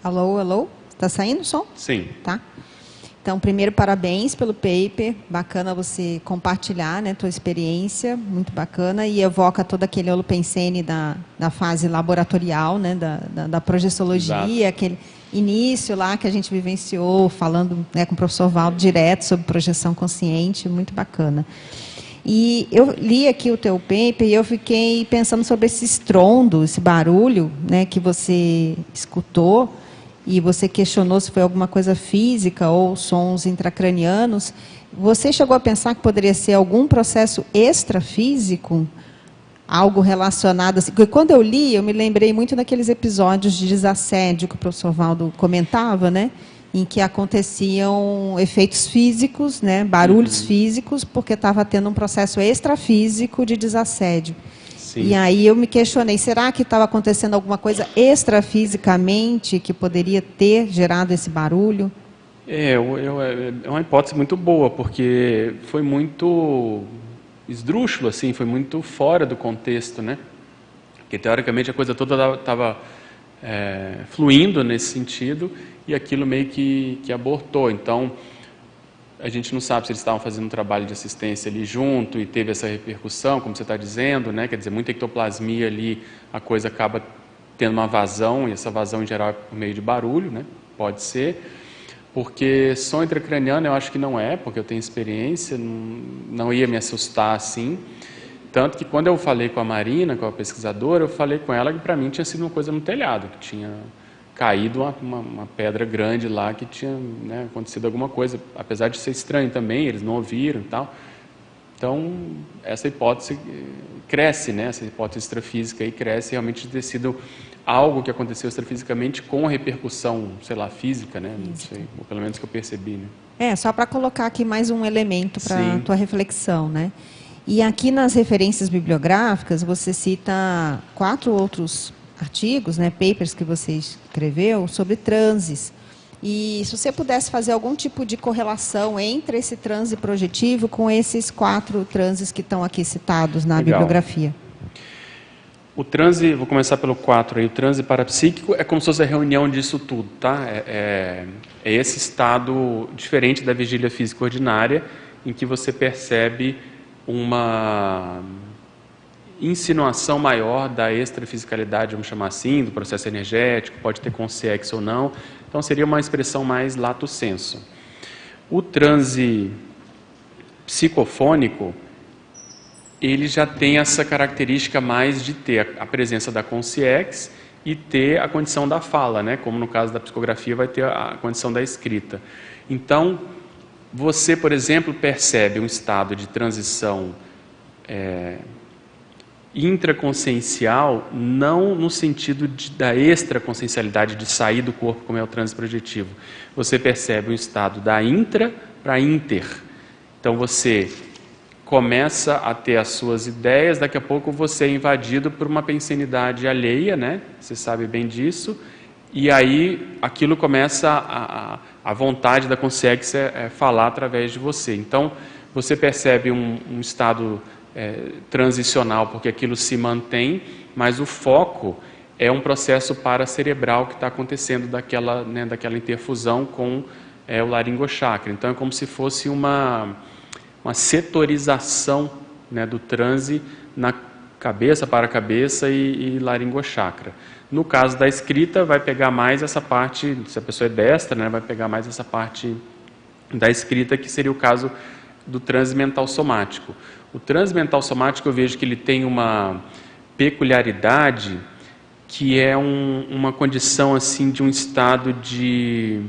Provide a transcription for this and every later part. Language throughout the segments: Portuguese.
Alô, alô? Está saindo o som? Sim. Tá. Então, primeiro, parabéns pelo paper. Bacana você compartilhar, né, tua experiência, muito bacana. E evoca todo aquele holopensene da fase laboratorial, né, da projeciologia, aquele início lá que a gente vivenciou, falando, né, com o professor Valdo direto sobre projeção consciente, muito bacana. E eu li aqui o teu paper e eu fiquei pensando sobre esse estrondo, esse barulho, né, que você escutou, e você questionou se foi alguma coisa física ou sons intracranianos. Você chegou a pensar que poderia ser algum processo extrafísico? Algo relacionado assim? Porque quando eu li, eu me lembrei muito daqueles episódios de desassédio que o professor Valdo comentava, né? Em que aconteciam efeitos físicos, né? Barulhos físicos, porque estava tendo um processo extrafísico de desassédio. Sim. E aí eu me questionei, será que estava acontecendo alguma coisa extrafisicamente que poderia ter gerado esse barulho? É uma hipótese muito boa, porque foi muito esdrúxulo, assim, foi muito fora do contexto, né? Porque, teoricamente, a coisa toda estava fluindo nesse sentido e aquilo meio que abortou. Então, a gente não sabe se eles estavam fazendo um trabalho de assistência ali junto e teve essa repercussão, como você está dizendo, né? Quer dizer, muita ectoplasmia ali, a coisa acaba tendo uma vazão, e essa vazão em geral é por meio de barulho, né? Pode ser. Porque som intracraniano eu acho que não é, porque eu tenho experiência, não ia me assustar assim. Tanto que quando eu falei com a Marina, com a pesquisadora, eu falei com ela que para mim tinha sido uma coisa no telhado, que tinha caído uma pedra grande lá, que tinha, né, acontecido alguma coisa, apesar de ser estranho também, eles não ouviram e tal. Então, essa hipótese cresce, né, essa hipótese extrafísica aí cresce realmente de ter sido algo que aconteceu extrafisicamente com repercussão, sei lá, física, né, não sei, ou pelo menos que eu percebi, né. Só para colocar aqui mais um elemento para a Sim. tua reflexão, né? E aqui nas referências bibliográficas, você cita 4 outros artigos, né, papers que você escreveu sobre transes. E se você pudesse fazer algum tipo de correlação entre esse transe projetivo com esses 4 transes que estão aqui citados na Legal. bibliografia. O transe, vou começar pelo 4 aí, o transe parapsíquico é como se fosse a reunião disso tudo, tá? É esse estado diferente da vigília física ordinária, em que você percebe uma insinuação maior da extrafisicalidade, vamos chamar assim, do processo energético, pode ter consciência ou não, então seria uma expressão mais lato sensu. O transe psicofônico, ele já tem essa característica mais de ter a presença da consciência e ter a condição da fala, né? Como no caso da psicografia vai ter a condição da escrita. Então, você, por exemplo, percebe um estado de transição intraconsciencial, não no sentido da extraconsciencialidade de sair do corpo, como é o transe projetivo. Você percebe um estado da intra para inter. Então, você começa a ter as suas ideias, daqui a pouco você é invadido por uma pensenidade alheia, né? Você sabe bem disso, e aí aquilo começa a vontade da consciência falar através de você. Então, você percebe um estado transicional, porque aquilo se mantém, mas o foco é um processo paracerebral que está acontecendo daquela interfusão com o laringochakra. Então, é como se fosse uma setorização, né, do transe na cabeça, para a cabeça e laringochakra. No caso da escrita, vai pegar mais essa parte, se a pessoa é destra, né, vai pegar mais essa parte da escrita, que seria o caso do transe mental somático. O transe mental somático, eu vejo que ele tem uma peculiaridade, que é uma condição assim, de um estado de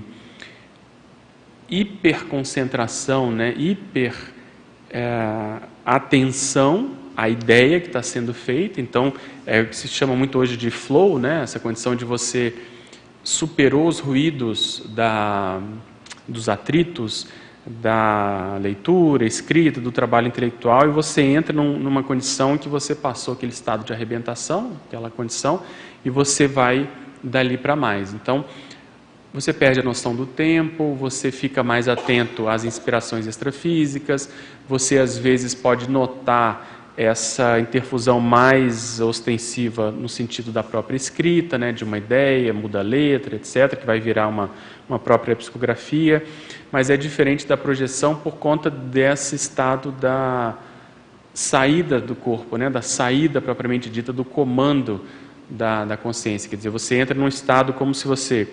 hiperconcentração, né, atenção à ideia que está sendo feita. Então, é o que se chama muito hoje de flow, né? Essa condição de você superou os ruídos dos atritos, da leitura, escrita, do trabalho intelectual, e você entra numa condição que você passou aquele estado de arrebentação, aquela condição, e você vai dali para mais. Então, você perde a noção do tempo, você fica mais atento às inspirações extrafísicas, você às vezes pode notar essa interfusão mais ostensiva no sentido da própria escrita, né, de uma ideia, muda a letra, etc., que vai virar uma própria psicografia, mas é diferente da projeção por conta desse estado da saída do corpo, né, da saída propriamente dita do comando da consciência. Quer dizer, você entra num estado como se você...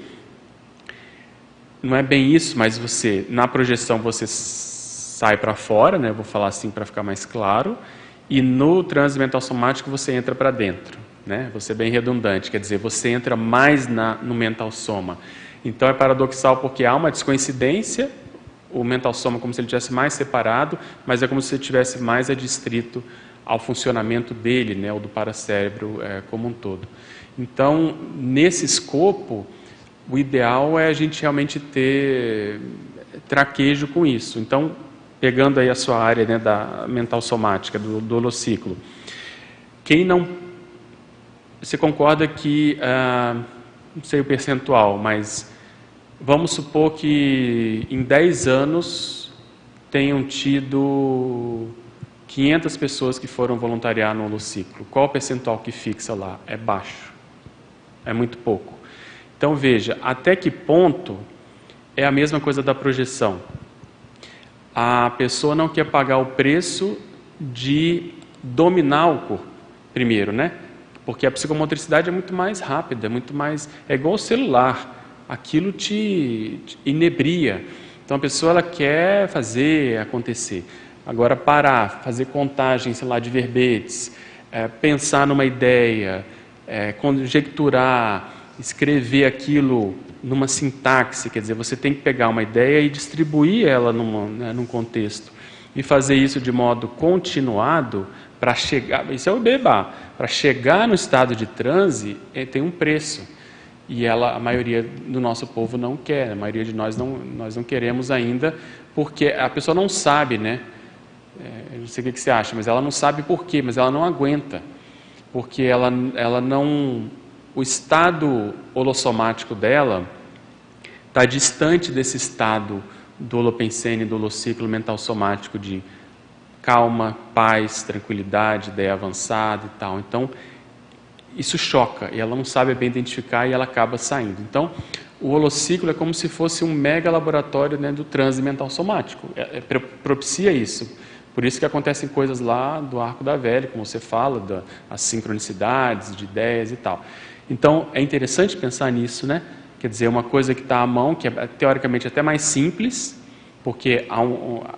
Não é bem isso, mas você, na projeção, você sai para fora, né, vou falar assim para ficar mais claro, e no transe mental somático você entra para dentro, né? Vou ser bem redundante, quer dizer, você entra mais no mental soma. Então é paradoxal porque há uma descoincidência, o mental soma como se ele estivesse mais separado, mas é como se ele estivesse mais adstrito ao funcionamento dele, né, ou do paracérebro como um todo. Então, nesse escopo, o ideal é a gente realmente ter traquejo com isso. Então, pegando aí a sua área, né, da mental somática, do holociclo, quem não... Você concorda que, não sei o percentual, mas vamos supor que em 10 anos tenham tido 500 pessoas que foram voluntariar no holociclo. Qual o percentual que fixa lá? É baixo. É muito pouco. Então, veja, até que ponto é a mesma coisa da projeção. A pessoa não quer pagar o preço de dominar o corpo, primeiro, né? Porque a psicomotricidade é muito mais rápida, é muito mais... É igual o celular, aquilo te inebria. Então a pessoa ela quer fazer acontecer. Agora parar, fazer contagem, sei lá, de verbetes, pensar numa ideia, conjecturar, escrever aquilo numa sintaxe, quer dizer, você tem que pegar uma ideia e distribuir ela num contexto. E fazer isso de modo continuado para chegar, isso é o Beba, para chegar no estado de transe tem um preço. E a maioria do nosso povo não quer, a maioria de nós não queremos ainda, porque a pessoa não sabe, né? Eu não sei o que você acha, mas ela não sabe por quê, mas ela não aguenta. Porque ela não... O estado holossomático dela está distante desse estado do holopensene, do holociclo mental somático de calma, paz, tranquilidade, ideia avançada e tal. Então, isso choca e ela não sabe bem identificar e ela acaba saindo. Então, o holociclo é como se fosse um mega laboratório, né, do transe mental somático. Propicia isso. Por isso que acontecem coisas lá do arco da velha, como você fala, as sincronicidades de ideias e tal. Então, é interessante pensar nisso, né? Quer dizer, uma coisa que está à mão, que é teoricamente até mais simples, porque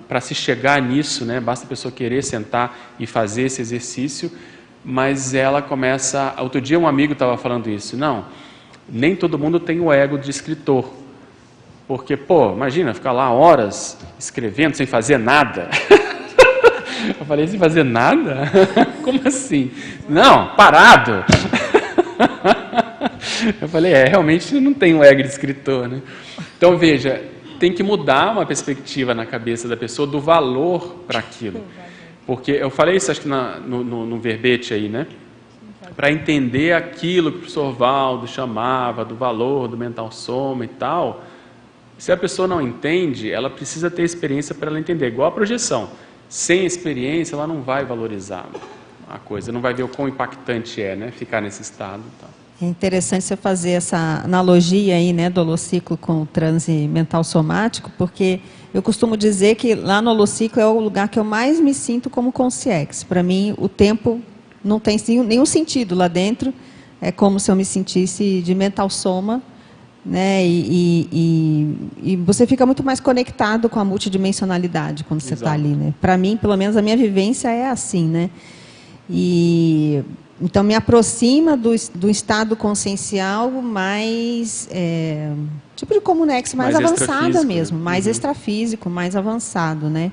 para se chegar nisso, né, basta a pessoa querer sentar e fazer esse exercício, mas ela começa... Outro dia um amigo estava falando isso, não, nem todo mundo tem o ego de escritor, porque, pô, imagina, ficar lá horas escrevendo sem fazer nada. Eu falei, sem fazer nada? Como assim? Não, parado. Eu falei, realmente não tem um ego de escritor, né? Então, veja, tem que mudar uma perspectiva na cabeça da pessoa do valor para aquilo. Porque eu falei isso, acho que no verbete aí, né? Para entender aquilo que o professor Valdo chamava do valor do mental soma e tal, se a pessoa não entende, ela precisa ter experiência para ela entender. Igual a projeção. Sem experiência, ela não vai valorizar a coisa, não vai ver o quão impactante é, né? Ficar nesse estado e tal. É interessante você fazer essa analogia aí, né, do holociclo com o transe mental somático, porque eu costumo dizer que lá no holociclo é o lugar que eu mais me sinto como consciência. Para mim, o tempo não tem nenhum sentido lá dentro, é como se eu me sentisse de mental soma, né, e você fica muito mais conectado com a multidimensionalidade quando você está ali, né? Para mim, pelo menos, a minha vivência é assim, né? Então, me aproxima do estado consciencial mais, tipo de comunex, mais avançada mesmo, mais extrafísico, mais avançado, né?